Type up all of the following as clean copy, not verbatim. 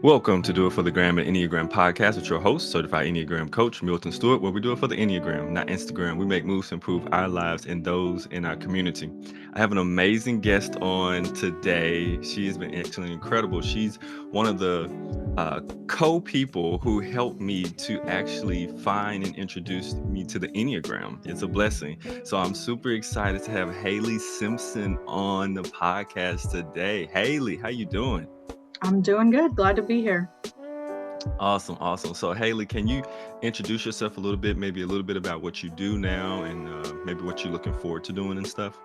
Welcome to Do It for the Gram and Enneagram podcast with your host, certified Enneagram coach, Milton Stewart, where we do it for the Enneagram, not Instagram. We make moves to improve our lives and those in our community. I have an amazing guest on today. She has been actually incredible. She's one of the co-people who helped me to actually find and introduce me to the Enneagram. It's a blessing. So I'm super excited to have Halley Simpson on the podcast today. Halley, how you doing? I'm doing good. Glad to be here. Awesome, awesome. So, Halley, can you introduce yourself a little bit, maybe a little bit about what you do now and maybe what you're looking forward to doing and stuff?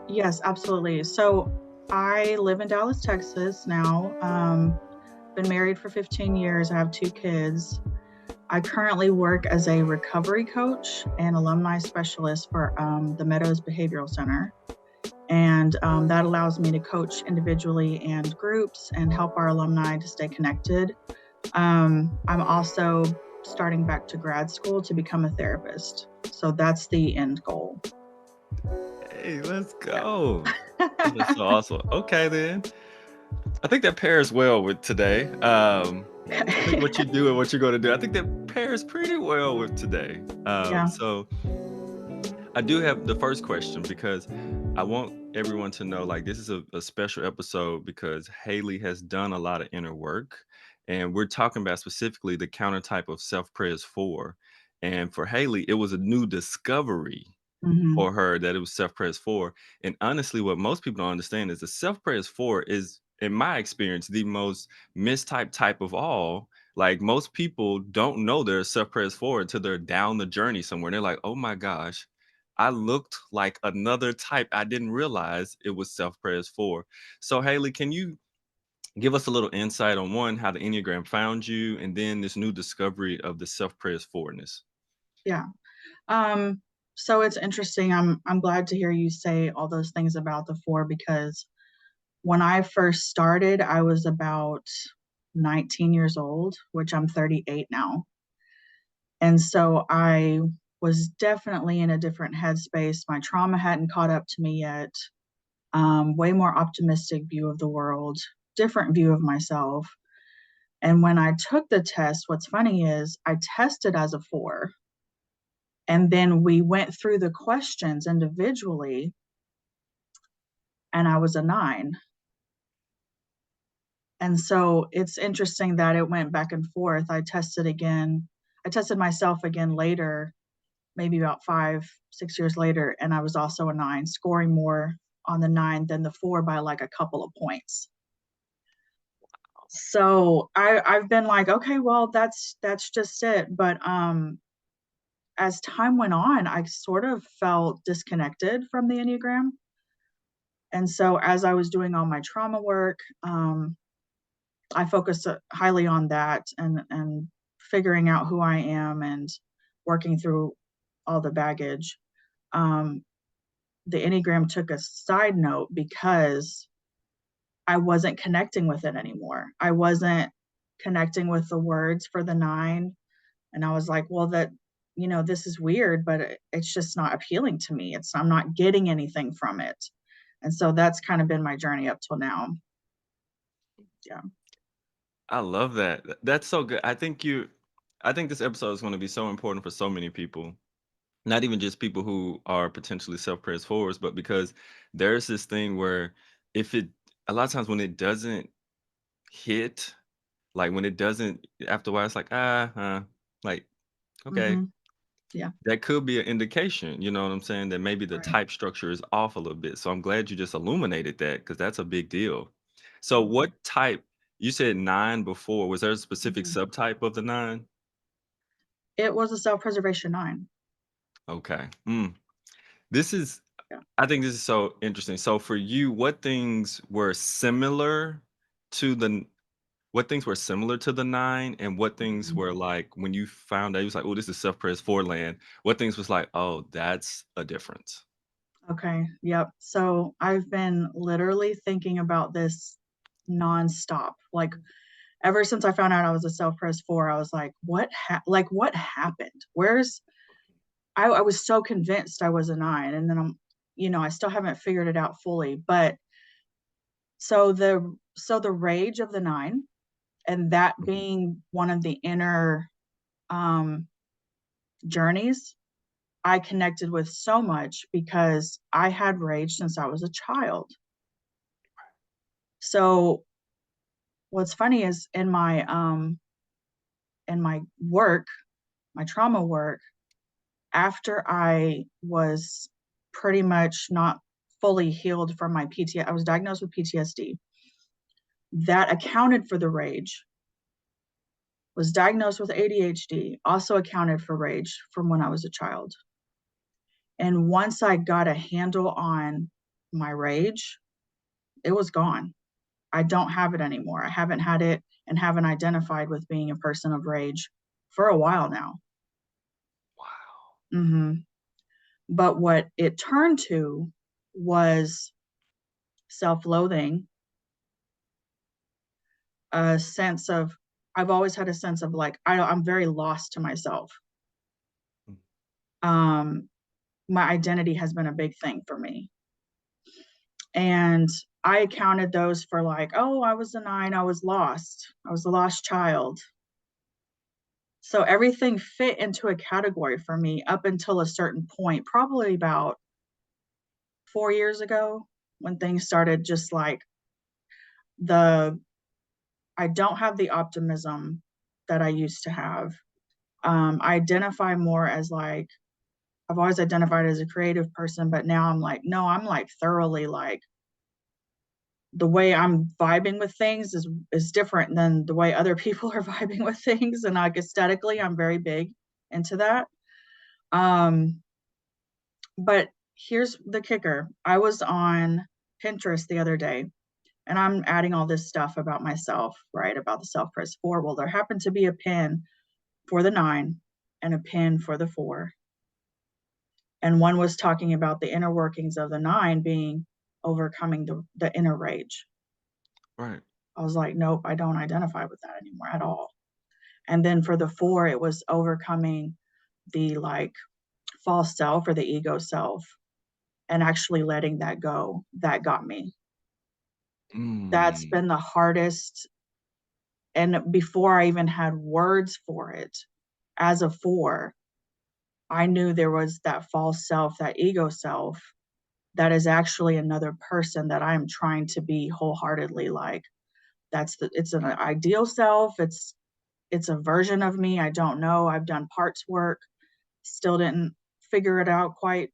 Yes, absolutely. So I live in Dallas, Texas now. Been married for 15 years. I have 2 kids. I currently work as a recovery coach and alumni specialist for the Meadows Behavioral Center. And that allows me to coach individually and groups and help our alumni to stay connected. I'm also starting back to grad school to become a therapist. So that's the end goal. Hey, let's Yeah. go. That is so awesome. Okay, then. I think that pairs well with today. I think what you do and what you're going to do, I think that pairs pretty well with today. Yeah. So I do have the first question because I want everyone to know like this is a special episode because Halley has done a lot of inner work. And we're talking about specifically the countertype of self-praise 4. And for Halley, it was a new discovery hmm for her that it was self-praise 4. And honestly, what most people don't understand is the self-praise 4 is, in my experience, the most mistype type of all. Like most people don't know they're self-praise 4 until they're down the journey somewhere. They're like, oh my gosh, I looked like another type. I didn't realize it was self-praise 4. So Halley, can you give us a little insight on one, how the Enneagram found you, and then this new discovery of the self-praise 4ness? Yeah. Um, so it's interesting. I'm glad to hear you say all those things about the 4 because when I first started, I was about 19 years old, which I'm 38 now. And so I was definitely in a different headspace. My trauma hadn't caught up to me yet. Way more optimistic view of the world, different view of myself. And when I took the test, what's funny is I tested as a 4. And then we went through the questions individually, and I was a 9. And so it's interesting that it went back and forth. I tested again. I tested myself again later, maybe about 5, 6 years later, and I was also a 9, scoring more on the 9 than the 4 by like a couple of points. So I've been like, okay, well, that's just it. But as time went on, I sort of felt disconnected from the Enneagram. And so as I was doing all my trauma work, I focused highly on that and figuring out who I am and working through all the baggage. Um, the Enneagram took a side note because I wasn't connecting with it anymore. I wasn't connecting with the words for the 9. And I was like, well, this is weird, but it's just not appealing to me. I'm not getting anything from it. And so that's kind of been my journey up till now. Yeah. I love that. That's so good. I think this episode is going to be so important for so many people. Not even just people who are potentially self-praise forwards, but because there's this thing where if it a lot of times when it doesn't hit, like when it doesn't after a while, it's like, like, okay, hmm Yeah. that could be an indication, you know what I'm saying? That maybe the Right. type structure is off a little bit. So I'm glad you just illuminated that because that's a big deal. So Mhm. what type, you said 9 before, was there a specific Mhm. subtype of the 9? It was a self-preservation 9. Okay. This is Yeah. I think this is so interesting. So for you, to the what things were similar to the 9 and what things Mhm. were like when you found out you was like, oh, this is self-pres 4 land. What things was like, oh, that's a difference. Okay. Yep. So I've been literally thinking about this nonstop. Like ever since I found out I was a self-pres 4, I was like, what happened? I was so convinced I was a 9, and then I still haven't figured it out fully. But so the rage of the 9 And that Mhm. being one of the inner um, journeys I connected with so much because I had rage since I was a child. So what's funny is in my work, my trauma work, after I was pretty much not fully healed from my PTSD, I was diagnosed with PTSD. That accounted for the rage. Was diagnosed with ADHD, also accounted for rage from when I was a child. And once I got a handle on my rage, it was gone. I don't have it anymore. I haven't had it and haven't identified with being a person of rage for a while now. Wow. hmm But what it turned to was self loathing, a sense of, I've always had a sense of like, I'm very lost to myself. Mm. Um, my identity has been a big thing for me. And I counted those for like, oh, I was a 9, I was lost. I was a lost child. So everything fit into a category for me up until a certain point, probably about 4 years ago, when things started just like the, I don't have the optimism that I used to have. I identify more as like, I've always identified as a creative person, but now I'm like, no, I'm like thoroughly like, the way I'm vibing with things is different than the way other people are vibing with things. And like aesthetically, I'm very big into that. Um, but here's the kicker. I was on Pinterest the other day and I'm adding all this stuff about myself, right? About the self-praise 4. Well, there happened to be a pin for the 9 and a pin for the 4. And one was talking about the inner workings of the 9 being overcoming the inner rage. Right. I was like, nope, I don't identify with that anymore at all. And then for the 4, it was overcoming the like false self or the ego self and actually letting that go. That got me. That's Mm. been the hardest. And before I even had words for it, as a 4, I knew there was that false self, that ego self, that is actually another person that I'm trying to be wholeheartedly like. It's an ideal self. It's a version of me. I don't know. I've done parts work, still didn't figure it out quite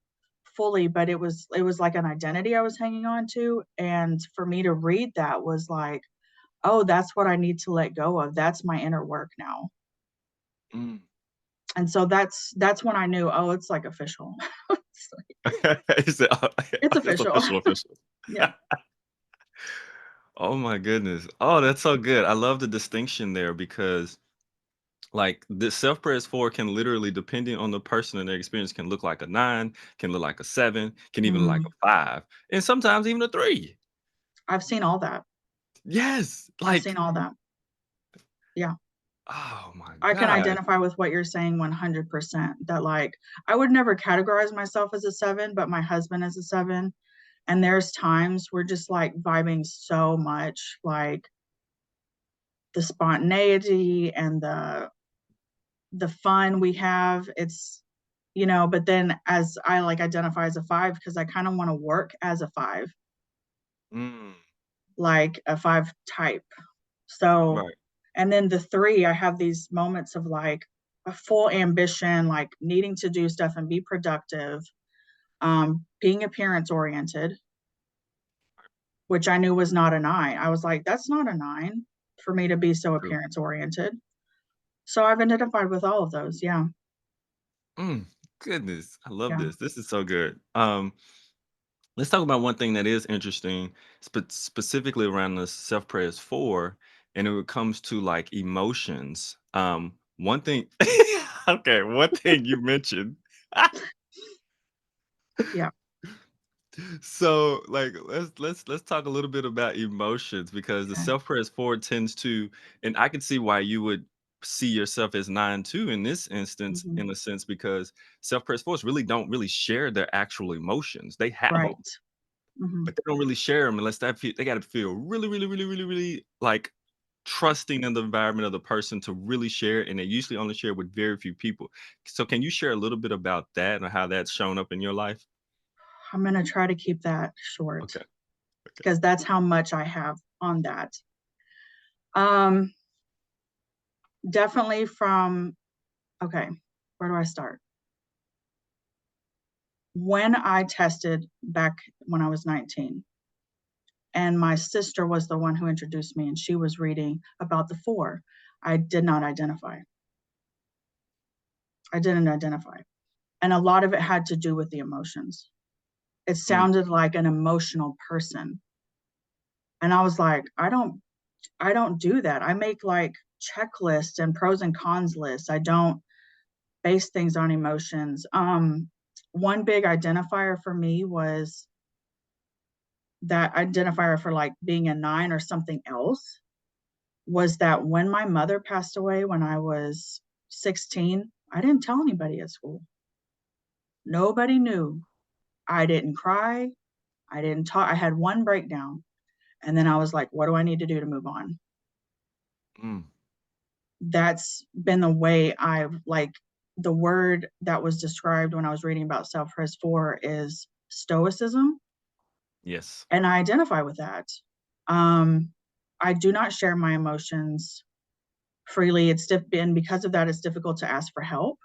fully, but it was like an identity I was hanging on to. And for me to read that was like, oh, that's what I need to let go of. That's my inner work now. Mm. And so that's when I knew, oh, it's like official. It's like, He said, "Oh, it's it's official. official, official." Yeah. Oh my goodness. Oh, that's so good. I love the distinction there because like the self-praise 4 can literally, depending on the person and their experience, can look like a 9, can look like a 7, can even look like Mm, a 5, and sometimes even a 3. I've seen all that. Yes. I've seen Like, all that. Yeah. oh my I can gosh. identify with what you're saying 100%. That like I would never categorize myself as a 7, but my husband is a 7. And there's times we're just like vibing so much, like the spontaneity and the fun we have. It's but then as I like identify as a 5 because I kind of want to work as a 5, Mm, like a 5 type. So, right. and then the 3, I have these moments of like a full ambition, like needing to do stuff and be productive, being appearance oriented, which I knew was not a 9. I was like, that's not a 9 for me to be so True. appearance oriented. So I've identified with all of those. Yeah. Mm, goodness. I love Yeah. this. This is so good. Let's talk about one thing that is interesting, specifically around the self prayers 4, and when it comes to like emotions. One thing, okay, one thing you mentioned. Yeah. So, like, let's talk a little bit about emotions because the Okay. self prayers 4 tends to, and I can see why you would see yourself as 9 too in this instance, hmm in a sense, because self prayers 4s really don't really share their actual emotions. They have them, Right. hmm but they don't really share them unless they got to feel really, really, really, really, really like trusting in the environment of the person to really share, and they usually only share with very few people. So can you share a little bit about that and how that's shown up in your life? I'm going to try to keep that short Okay. Okay. because that's how much I have on that. Um, Definitely from, okay, where do I start? When I tested back when I was 19, and my sister was the one who introduced me, and she was reading about the four, I did not identify. I didn't identify. And a lot of it had to do with the emotions. It Mm, sounded like an emotional person. And I was like, I don't do that. I make like checklists and pros and cons lists. I don't base things on emotions. One big identifier for me was that identifier for like being a nine or something else was that when my mother passed away when I was 16, I didn't tell anybody at school. Nobody knew. I didn't cry. I didn't talk. I had one breakdown. And then I was like, what do I need to do to move on? mm, That's been the way I've like the word that was described when I was reading about self-pres 4 is stoicism. yes. And I identify with that. Um, I do not share my emotions freely. And because of that, it's difficult to ask for help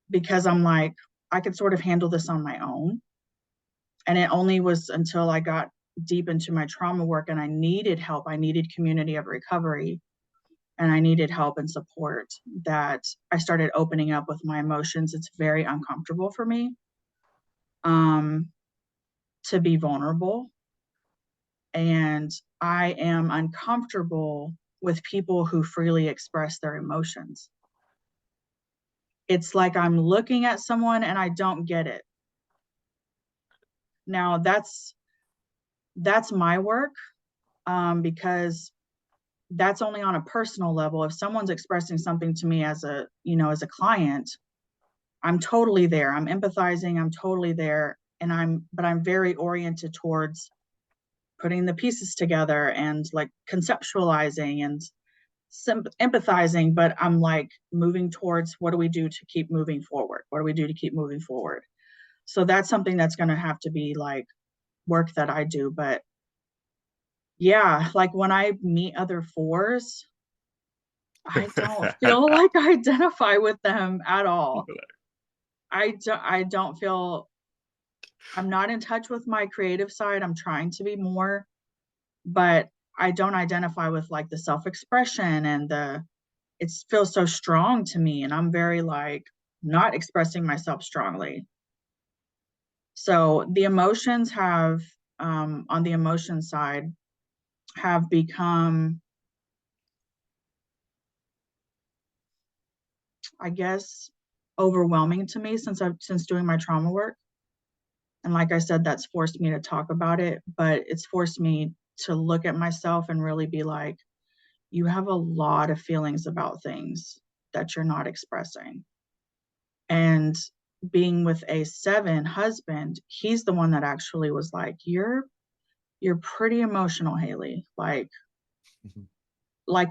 because I'm like, I could sort of handle this on my own. And it only was until I got deep into my trauma work and I needed help, I needed community of recovery, and I needed help and support that I started opening up with my emotions. It's very uncomfortable for me um, to be vulnerable. And I am uncomfortable with people who freely express their emotions. It's like I'm looking at someone and I don't get it. Now that's my work because that's only on a personal level. If someone's expressing something to me as a as a client, I'm totally there. I'm empathizing. I'm totally there, and I'm very oriented towards putting the pieces together and like conceptualizing and empathizing. But I'm like moving towards what do we do to keep moving forward? What do we do to keep moving forward? So that's something that's going to have to be like work that I do. But yeah, like when I meet other fours, I don't feel like I identify with them at all. I don't feel I'm not in touch with my creative side. I'm trying to be more, but I don't identify with like the self-expression and the it feels so strong to me and I'm very like not expressing myself strongly. So the emotions have on the emotion side have become I guess overwhelming to me since doing my trauma work. And like I said, that's forced me to talk about it, but it's forced me to look at myself and really be like, you have a lot of feelings about things that you're not expressing. And being with a seven husband, he's the one that actually was like, you're pretty emotional, Haley.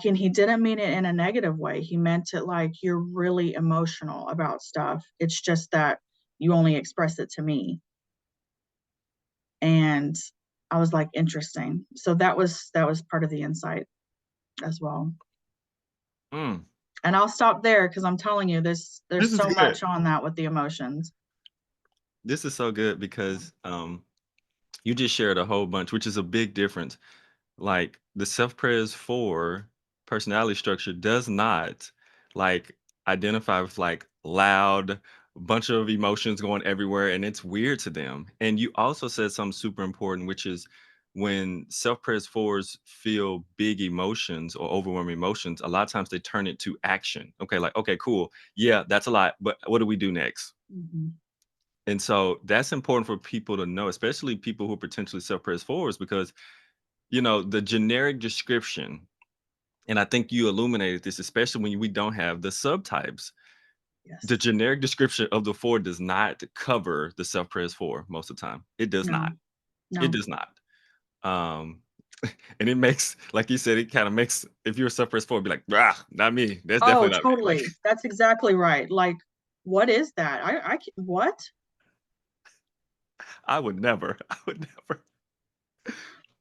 And he didn't mean it in a negative way. He meant it like you're really emotional about stuff. It's just that you only express it to me. And I was like, interesting. So that was part of the insight as well. Mm. And I'll stop there because I'm telling you, there's This is so good. much on that with the emotions. This is so good because you just shared a whole bunch, which is a big difference. Like the self-pres 4 personality structure does not like identify with like loud bunch of emotions going everywhere and it's weird to them. And you also said something super important, which is when self-pres 4s feel big emotions or overwhelming emotions, a lot of times they turn it to action. Okay, like, okay, cool. Yeah, that's a lot, but what do we do next? Mhm. And so that's important for people to know, especially people who are potentially self-pres 4s, because the generic description, and I think you illuminated this, especially when we don't have the subtypes. The Yes. generic description of the 4 does not cover the self-pres 4 most of the time. It does not. No, It no. does not. Um, And it makes, like you said, it kind of makes, if you're a self-pres 4, be like, ah, not me. That's Oh, definitely not me. Like, totally. That's exactly right. Like, what is that? What? I would never. I would never.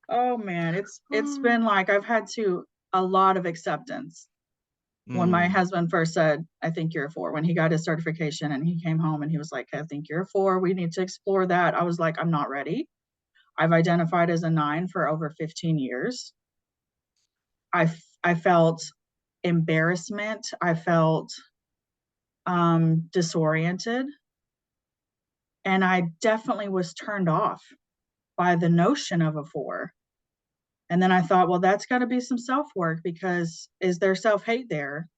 Oh man, it's been like I've had to a lot of acceptance. When my Mm, husband first said, "I think you're a 4," when he got his certification and he came home and he was like, "I think you're a 4. We need to explore that." I was like, "I'm not ready." I've identified as a 9 for over 15 years. I felt embarrassment. I felt disoriented, and I definitely was turned off by the notion of a 4. And then I thought, well, that's got to be some self work, because is there self hate there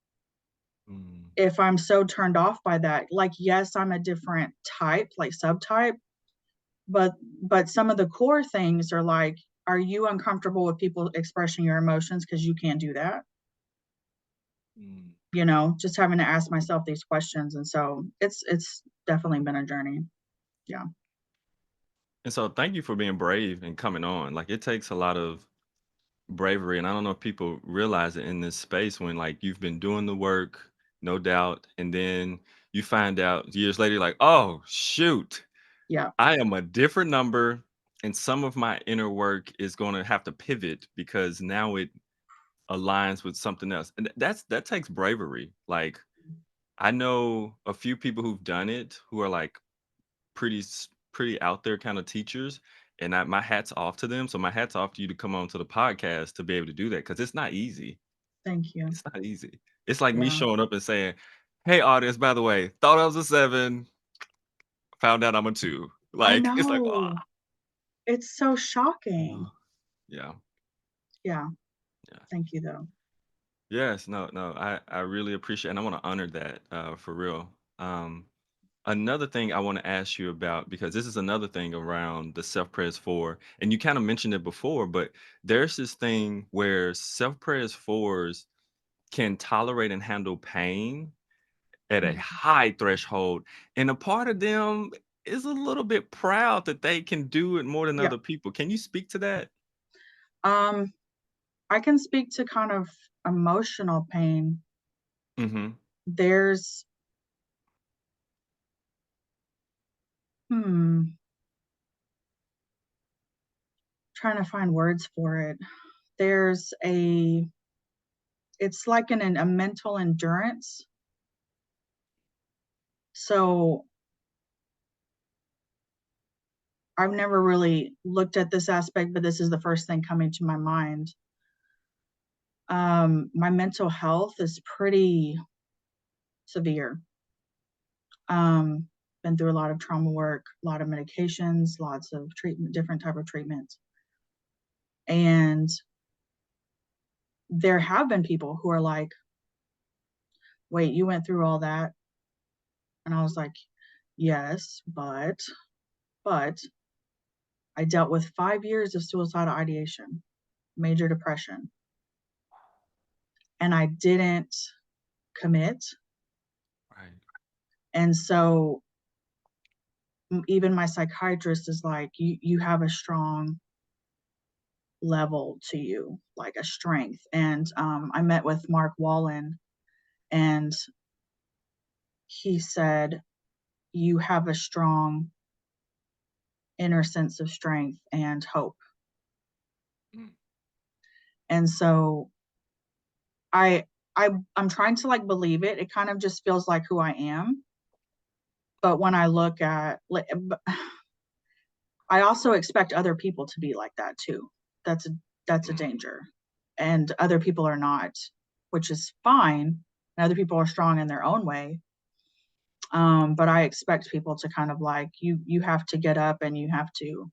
mm, if I'm so turned off by that? Like, yes, I'm a different type, like subtype, but some of the core things are like, are you uncomfortable with people expressing your emotions because you can't do that? mm. Just having to ask myself these questions. And so it's definitely been a journey. Yeah. And so thank you for being brave and coming on. Like, it takes a lot of bravery, and I don't know if people realize it in this space when, like, you've been doing the work, no doubt, and then you find out years later, you're like, oh shoot, Yeah. I am a different number, and some of my inner work is going to have to pivot because now it aligns with something else, and that takes bravery. Like, I know a few people who've done it who are like pretty out there kind of teachers, and my hat's off to them. So my hat's off to you to come on to the podcast to be able to do that, because it's not easy. Thank you. It's not easy. It's like me Yeah. showing up and saying, "Hey, audience, by the way, thought I was a 7, found out I'm a 2." I Like, it's like, oh, know. It's so oh. shocking. Yeah, Yeah. yeah. Thank you, though. Yes, no, no. I really appreciate, and I want to honor that, for real. Um, Another thing I want to ask you about, because this is another thing around the self pres 4, and you kind of mentioned it before, but there's this thing where self pres 4s can tolerate and handle pain at a Mhm. high threshold, and a part of them is a little bit proud that they can do it more than Yeah. other people. Can you speak to that? Um, I can speak to kind of emotional pain. Hmm. There's, hmm, trying to find words for it. There's it's like a mental endurance. So I've never really looked at this aspect, but this is the first thing coming to my mind. My mental health is pretty severe. Um, been through a lot of trauma work, a lot of medications, lots of treatment, different type of treatments. And there have been people who are like, wait, you went through all that? And I was like, yes, but I dealt with 5 years of suicidal ideation, major depression, and I didn't commit. Right. And so even my psychiatrist is like, you have a strong level to you, like a strength. And I met with Mark Wallen, and he said, you have a strong inner sense of strength and hope. Mm, And so I I'm trying to like believe it. It kind of just feels like who I am. But when I look at like, I also expect other people to be like that too. That's a that's a mm, danger. And other people are not, which is fine. And other people are strong in their own way. But I expect people to kind of like, you have to get up and you have to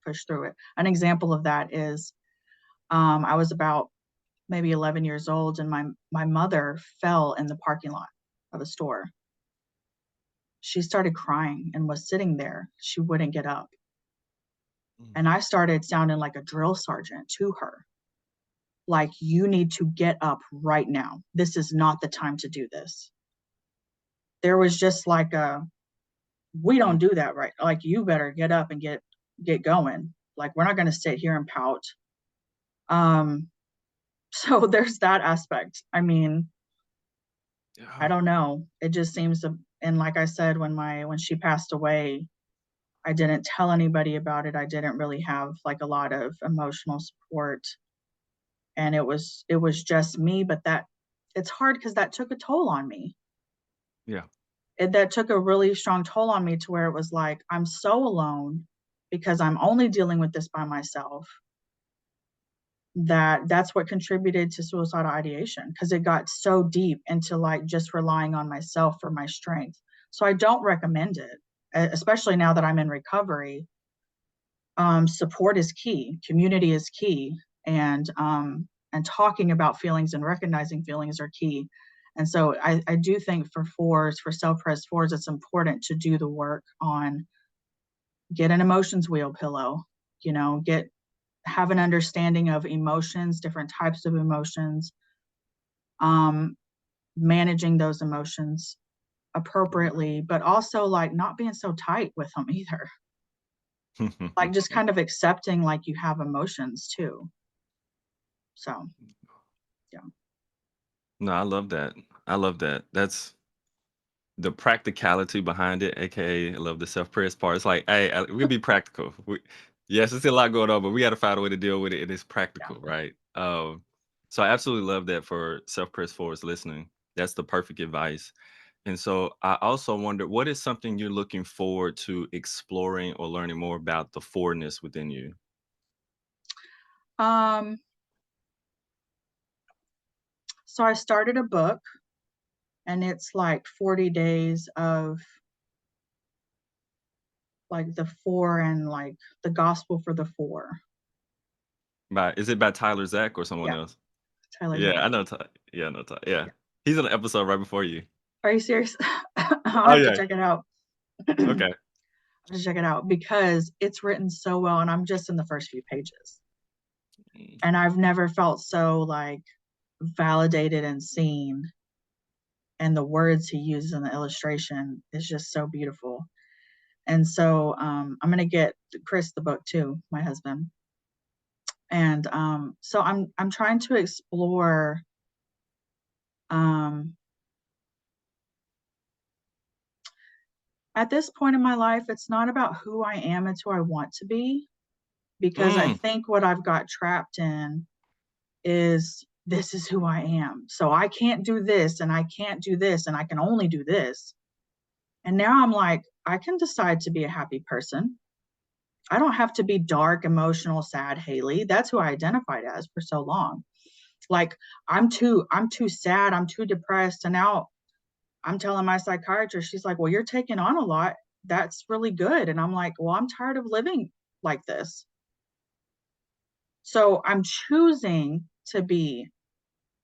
push through it. An example of that is, I was about maybe 11 years old, and my mother fell in the parking lot of a store. She started crying and was sitting there. She wouldn't get up. mm, And I started sounding like a drill sergeant to her. Like, you need to get up right now. This is not the time to do this. There was just like we don't mm, do that, right? Like, you better get up and get going. Like, we're not going to sit here and pout. So there's that aspect. I mean, I Yeah. don't know. It just seems to, and like I said, when she passed away, I didn't tell anybody about it. I didn't really have like a lot of emotional support, and it was just me, but that it's hard because that took a toll on me. Yeah. That took a really strong toll on me to where it was like I'm so alone because I'm only dealing with this by myself, that's what contributed to suicidal ideation because it got so deep into like just relying on myself for my strength. So I don't recommend it, especially now that I'm in recovery. Support is key, community is key, and talking about feelings and recognizing feelings are key. And so I do think for self-pres fours, it's important to do the work on get an emotions wheel pillow, get have an understanding of emotions, different types of emotions, um, managing those emotions appropriately, but also like not being so tight with them either. Like just kind of accepting like you have emotions too. So yeah. No, I love that. I love that. That's the practicality behind it, aka I love the self-praise part. It's like, hey, we'll be practical. Yes, it's a lot going on, but we got to find a way to deal with it, and it's Yeah. practical, right? So I absolutely love that for self-praise forwards listening. That's the perfect advice. And so I also wonder, what is something you're looking forward to exploring or learning more about the fourness within you? Um, so I started a book and it's like 40 days of like the four and like the gospel for the four. Is it by Tyler Zach or someone Yeah, else? Tyler Yeah, Zach. I know. Yeah, I know. Yeah, Yeah. he's on the episode right before you. Are you serious? I'll Oh have to yeah. check it out. I'll Okay. have to check it out because it's written so well and I'm just in the first few pages. And I've never felt so like validated and seen. And the words he uses in the illustration is just so beautiful. And so I'm gonna get Chris the book too, my husband. And so I'm trying to explore um, at this point in my life, it's not about who I am, it's who I want to be. Because I Mm. think what I've got trapped in is this is who I am. So I can't do this and I can't do this and I can only do this. And now I'm like, I can decide to be a happy person. I don't have to be dark, emotional, sad Haley. That's who I identified as for so long. Like I'm too sad, I'm too depressed. And now I'm telling my psychiatrist, she's like, well, you're taking on a lot. That's really good. And I'm like, well, I'm tired of living like this. So I'm choosing to be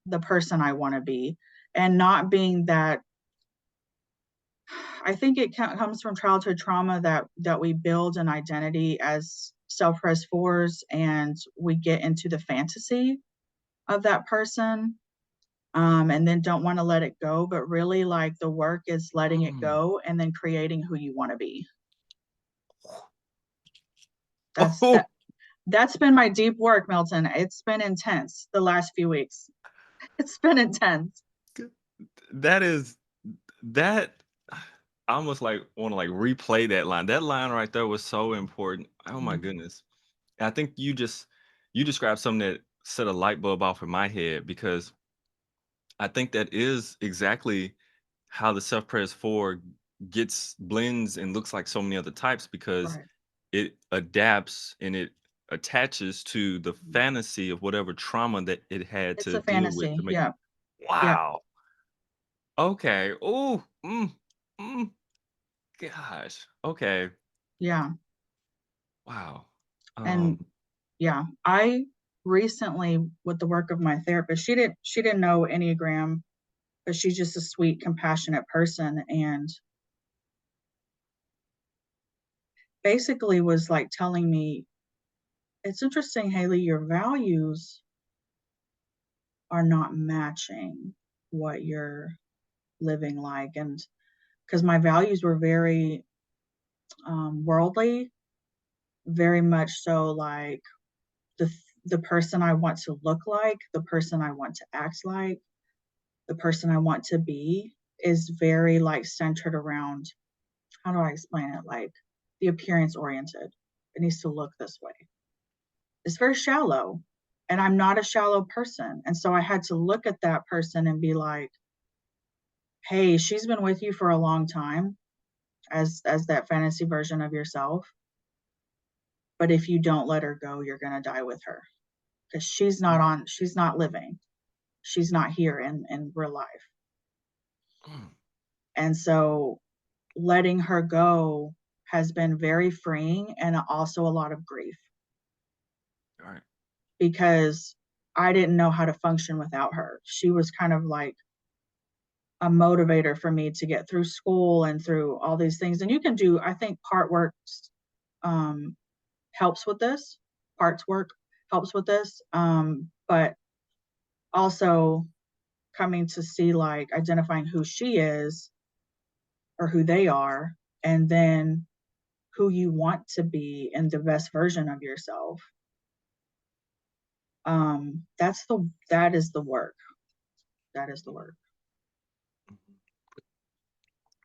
the person I want to be and not being that. I think it comes from childhood trauma that we build an identity as self-res fours and we get into the fantasy of that person, and then don't want to let it go, but really like the work is letting it Mm. go and then creating who you want to be. That's Oh, that that's been my deep work, Milton. It's been intense the last few weeks. It's been intense. that is that. I almost like want to like replay that line. That line right there was so important. Oh my Mm, goodness. I think you described something that set a light bulb off in my head because I think that is exactly how the self pres 4 gets blends and looks like so many other types because right. it adapts and it attaches to the Mhm. fantasy of whatever trauma that it had It's to a deal with fantasy. to make. Yeah. Yeah. Wow. Okay. Oh, mm, gosh. Okay. Yeah. Wow. And Um, yeah, I recently with the work of my therapist, she didn't know Enneagram, but she's just a sweet, compassionate person and basically was like telling me, it's interesting, Haley, your values are not matching what you're living like. And because my values were very worldly, very much so like the the person I want to look like, the person I want to act like, the person I want to be is very like centered around, how do I explain it? Like the appearance oriented. It needs to look this way. It's very shallow. And I'm not a shallow person. And so I had to look at that person and be like, hey, she's been with you for a long time as that fantasy version of yourself. But if you don't let her go, you're gonna die with her. Because she's not living. She's not here in real life. Mm. And so letting her go has been very freeing and also a lot of grief All right. because I didn't know how to function without her. She was kind of like a motivator for me to get through school and through all these things. And you can do, I think part work um, helps with this. Parts work helps with this. But also coming to see like identifying who she is or who they are, and then who you want to be and the best version of yourself. That is the work. That is the work.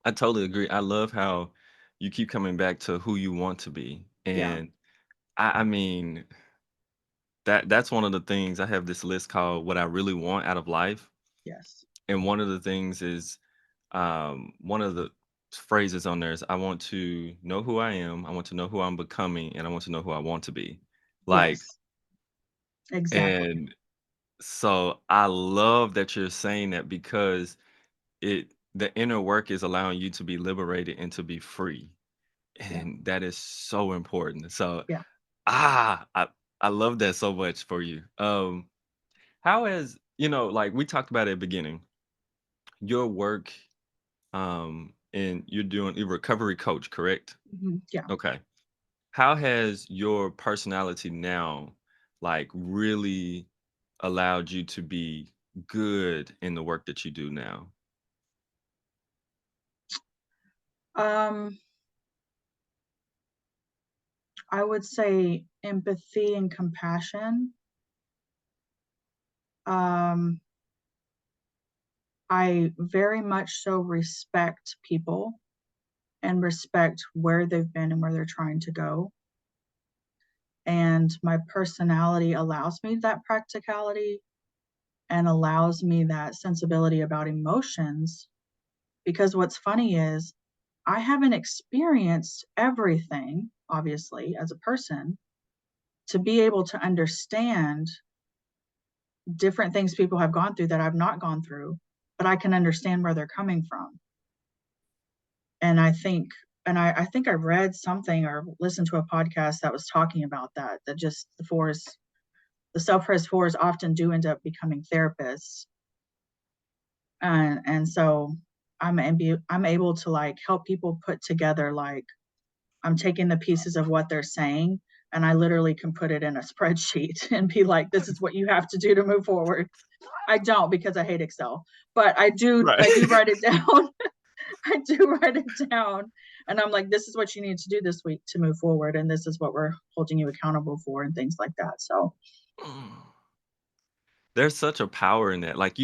I totally agree. I love how you keep coming back to who you want to be. Yeah. And I mean, that's one of the things. I have this list called what I really want out of life. Yes. And one of the things is one of the phrases on there is I want to know who I am, I want to know who I'm becoming, and I want to know who I want to be. Like, Yes. Exactly. and so I love that you're saying that because the inner work is allowing you to be liberated and to be free. Yeah. And that is so important. So Yeah. ah, I love that so much for you. How has, like we talked about at the beginning, your work, and you're doing a recovery coach, correct? Yeah. Okay. How has your personality now, like, really allowed you to be good in the work that you do now? Um, I would say empathy and compassion. Um, I very much so respect people and respect where they've been and where they're trying to go. And my personality allows me that practicality and allows me that sensibility about emotions. Because what's funny is I haven't experienced everything, obviously, as a person, to be able to understand different things people have gone through that I've not gone through, but I can understand where they're coming from. And I think I read something or listened to a podcast that was talking about that, that just the self-pres fours often do end up becoming therapists. And so I'm able to like help people put together like I'm taking the pieces of what they're saying and I literally can put it in a spreadsheet and be like, this is what you have to do to move forward. I don't because I hate Excel, but Right. I do write it down. I do write it down. And I'm like, this is what you need to do this week to move forward. And this is what we're holding you accountable for and things like that. So There's such a power in that. Like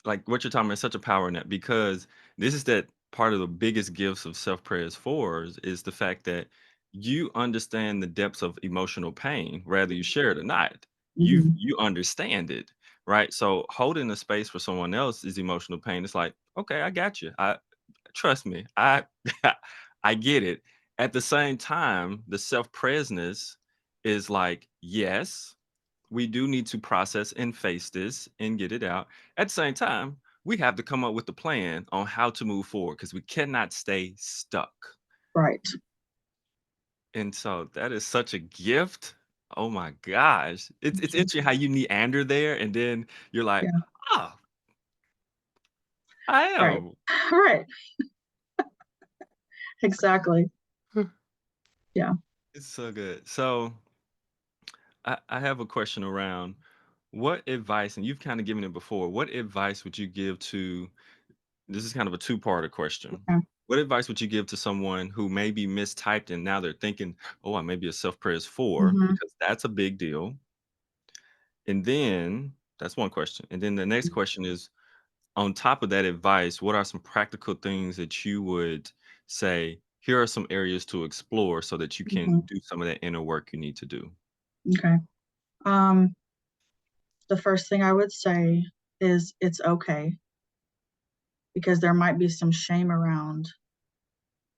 like what you're talking about is such a power in that because this is that part of the biggest gifts of self-prayers fours is the fact that you understand the depths of emotional pain, whether you share it or not. mhm, You understand it, right? So holding a space for someone else's emotional pain, it's like, okay, I got you. I trust me. I I get it. At the same time, the self-presness is like, yes, we do need to process and face this and get it out. At the same time, we have to come up with a plan on how to move forward because we cannot stay stuck. right. And so that is such a gift. Oh my gosh. It's Thank you. interesting how you meander there and then you're like, Yeah. oh, I Right. am. Right. Exactly. Yeah. It's so good. So I have a question around what advice, and you've kind of given it before, what advice would you give to this is kind of a two-parter question. Okay. What advice would you give to someone who maybe mistyped and now they're thinking, "Oh, I may be a self-pres 4," Hmm. because that's a big deal. And then that's one question. And then the next question is, on top of that advice, what are some practical things that you would say, here are some areas to explore so that you can Mhm. do some of that inner work you need to do? Okay. Um, the first thing I would say is it's okay, because there might be some shame around,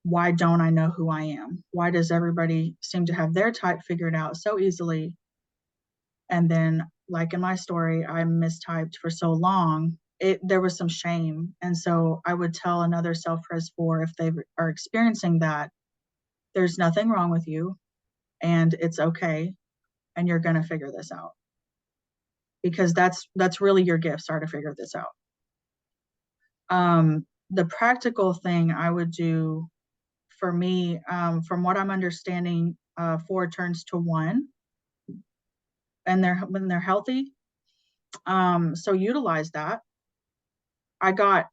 why don't I know who I am? Why does everybody seem to have their type figured out so easily? And then, like in my story, I mistyped for so long. There was some shame. And so I would tell another self-pres 4, if they are experiencing that, there's nothing wrong with you, and it's okay, and you're going to figure this out, because that's really your gifts, are to figure this out. The practical thing I would do for me, from what I'm understanding, 4 turns to 1, and when they're healthy. So utilize that. I got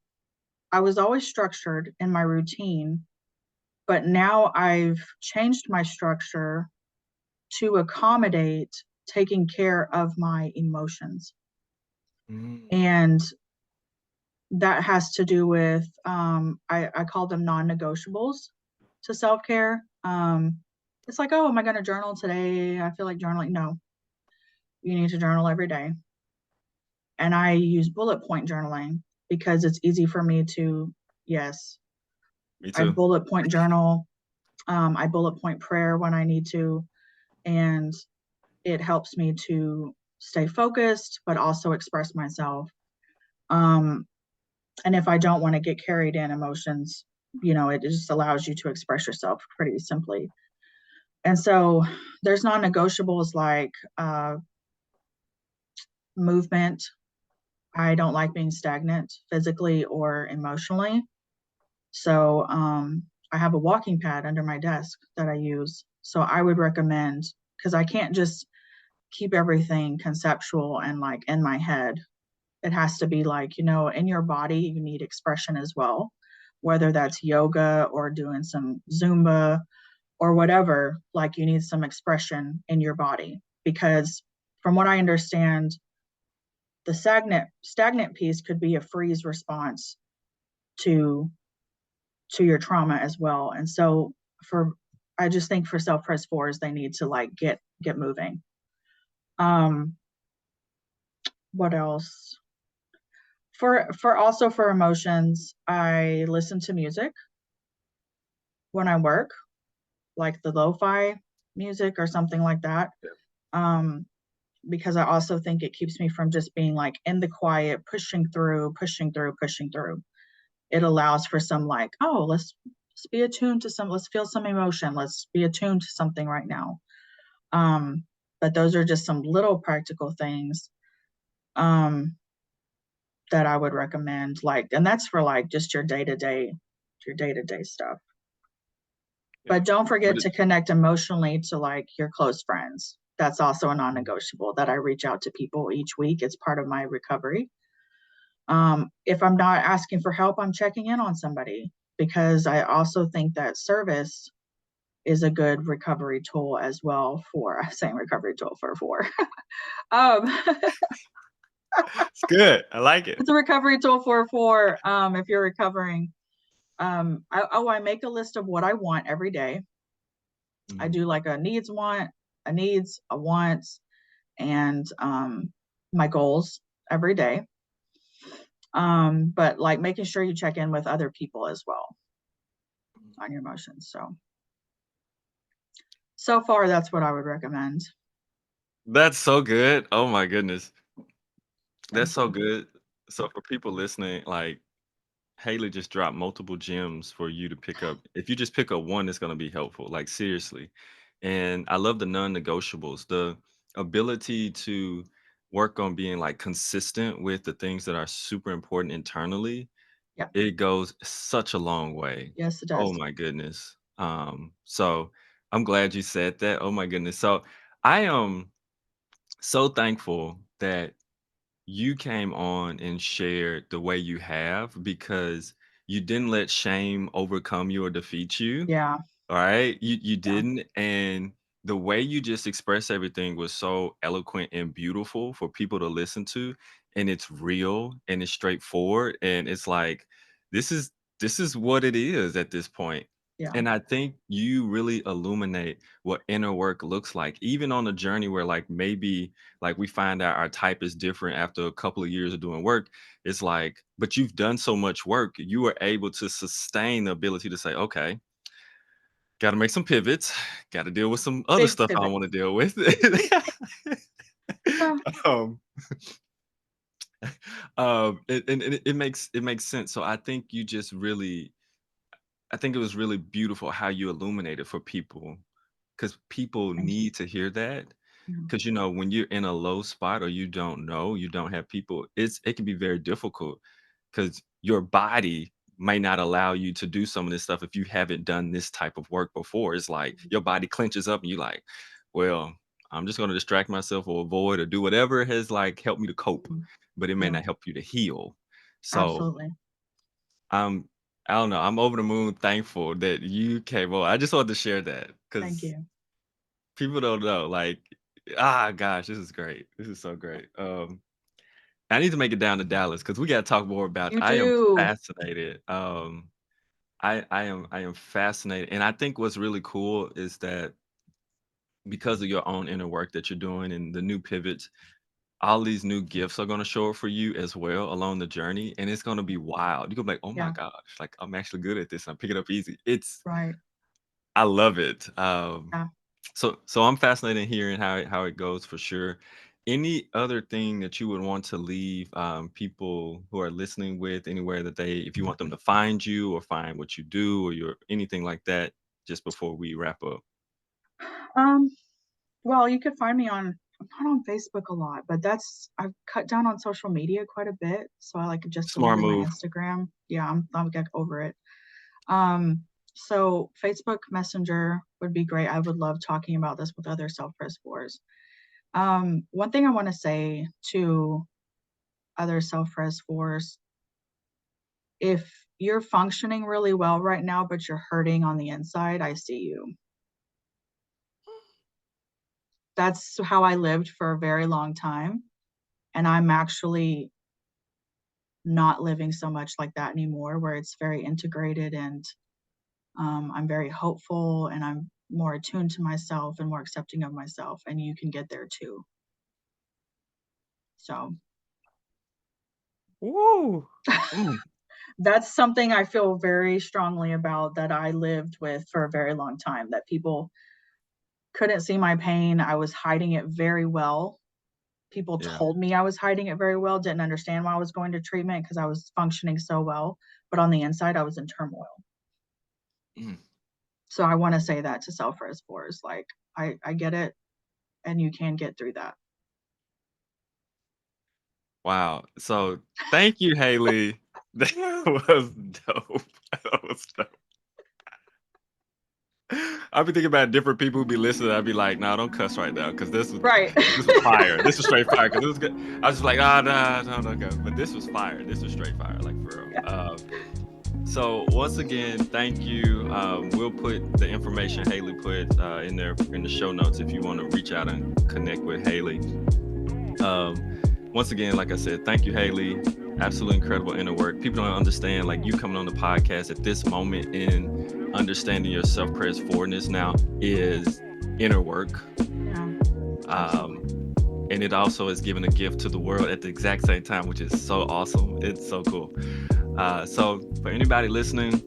I was always structured in my routine, but now I've changed my structure to accommodate taking care of my emotions. Mm, And that has to do with, I call them non-negotiables to self-care. It's like, oh, am I going to journal today? I feel like journaling. No, you need to journal every day. And I use bullet point journaling because it's easy for me to, yes, me I too. bullet point journal. I bullet point prayer when I need to, and it helps me to stay focused, but also express myself. Um, and if I don't want to get carried in emotions, it just allows you to express yourself pretty simply. And so there's non-negotiables like, movement. I don't like being stagnant physically or emotionally. So I have a walking pad under my desk that I use. So I would recommend, because I can't just keep everything conceptual and like in my head. It has to be like, in your body, you need expression as well, whether that's yoga or doing some Zumba or whatever, like you need some expression in your body. Because from what I understand, the stagnant piece could be a freeze response to your trauma as well. And so for I just think for self-pres 4s, they need to like get moving. Um, what else? For also for emotions, I listen to music when I work, like the lo-fi music or something like that. Yeah. Um, because I also think it keeps me from just being like in the quiet, pushing through, pushing through, pushing through. It allows for some like, oh, let's be attuned to let's feel some emotion. Let's be attuned to something right now. Um, but those are just some little practical things um, that I would recommend. Like, and that's for like just your day to day stuff. Yeah. But don't What forget is, to connect emotionally to like your close friends. That's also a non-negotiable that I reach out to people each week. It's part of my recovery. If I'm not asking for help, I'm checking in on somebody, because I also think that service is a good recovery tool as well for same recovery tool for 4. um, it's good. I like it. it's a recovery tool for 4. If you're recovering, I make a list of what I want every day. I Mhm. do like a needs, a wants, and my goals every day. But like making sure you check in with other people as well on your emotions. So far, that's what I would recommend. That's so good. Oh my goodness. That's Thank so you. good. So for people listening, like Haley just dropped multiple gems for you to pick up. If you just pick up one, it's going to be helpful, like seriously. And I love the non-negotiables, the ability to work on being like consistent with the things that are super important internally. Yeah. It goes such a long way. Yes, it Oh does. my goodness. So I'm glad you said that. Oh my goodness. So I am so thankful that you came on and shared the way you have, because you didn't let shame overcome you or defeat you. Yeah. All right. You Yeah. didn't. And the way you just expressed everything was so eloquent and beautiful for people to listen to, and it's real and it's straightforward, and it's like this is this is what it is at this point. Yeah. And I think you really illuminate what inner work looks like, even on a journey where like maybe like we find out our type is different after a couple of years of doing work. It's like, but you've done so much work, you were able to sustain the ability to say, okay, gotta make some pivots. Gotta deal with some other Big stuff I pivot. don't wanna deal with. Well, Um, it makes sense. So I think you just really I think it was really beautiful how you illuminated for people, because people thank you. need to hear that. Yeah. Because when you're in a low spot or you don't know, you don't have people, it can be very difficult because your body may not allow you to do some of this stuff if you haven't done this type of work before. It's like your body clenches up and you like, well, I'm just gonna distract myself or avoid or do whatever has like helped me to cope, Mhm. but it may Yeah, not help you to heal. So absolutely. I'm I don't know, I'm over the moon thankful that you came on. I just wanted to share that Thank because you. people don't know. Like, gosh, this is great. This is so great. I need to make it down to Dallas because we gotta talk more about You I am do. fascinated. I am fascinated, and I think what's really cool is that because of your own inner work that you're doing and the new pivots, all these new gifts are gonna show up for you as well along the journey, and it's gonna be wild. You're gonna be like, "Oh my Yeah, gosh, like, I'm actually good at this. I'm picking up easy." It's right. I love it. Yeah. So I'm fascinated in hearing how it goes for sure. Any other thing that you would want to leave people who are listening with anywhere that they, if you want them to find you or find what you do or your anything like that, just before we wrap up. Um, well, you could find me on I'm not on Facebook a lot, but I've cut down on social media quite a bit. So I like just Smart deleted my move. Instagram. Yeah, I'm like over it. Um, so Facebook Messenger would be great. I would love talking about this with other self-pres fours. One thing I want to say to other self-pres fours, if you're functioning really well right now, but you're hurting on the inside, I see you. That's how I lived for a very long time. And I'm actually not living so much like that anymore, where it's very integrated and I'm very hopeful and I'm more attuned to myself and more accepting of myself. And you can get there too. So Woo! Mm, that's something I feel very strongly about that I lived with for a very long time, that people couldn't see my pain. I was hiding it very well. People yeah. told me I was hiding it very well, didn't understand why I was going to treatment because I was functioning so well. But on the inside, I was in turmoil. Mm. So I want to say that to self-res fours. Like, I get it and you can get through that. Wow. So thank you, Haley. That was dope. That was dope. I'll be thinking about different people who be listening. I'd be like, "No, don't cuss right now, because Right. this was fire. This was straight fire. Because it was good." I was just like, "Ah, nah, no, no, go." But this was fire. This was straight fire, like for real. Yeah. So once again, thank you. We'll put the information Haley put in there in the show notes if you want to reach out and connect with Haley. Once again, like I said, thank you, Haley. Absolutely incredible inner work. People don't understand, like you coming on the podcast at this moment in understanding your self-pres forwardness now is inner work. Yeah. Um, Absolutely. and it also is giving a gift to the world at the exact same time, which is so awesome. It's so cool. So for anybody listening,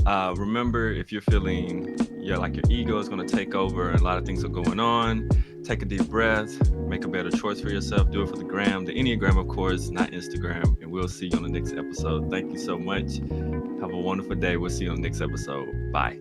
remember, if you're feeling like your ego is going to take over and a lot of things are going on, take a deep breath, make a better choice for yourself, do it for the gram, the Enneagram, of course, not Instagram. And we'll see you on the next episode. Thank you so much. Have a wonderful day. We'll see you on the next episode. Bye.